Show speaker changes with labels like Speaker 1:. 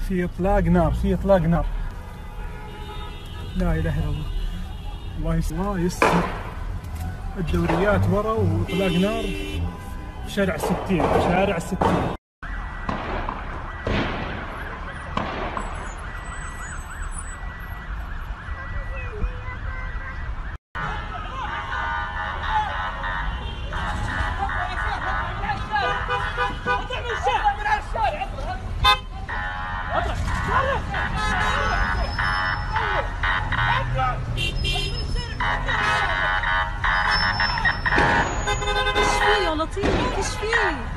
Speaker 1: في اطلاق نار، في اطلاق نار. لا اله الا الله. الله يستر. الدوريات ورا واطلاق نار في شارع 60، شارع 60.
Speaker 2: لطيف ايش فيه؟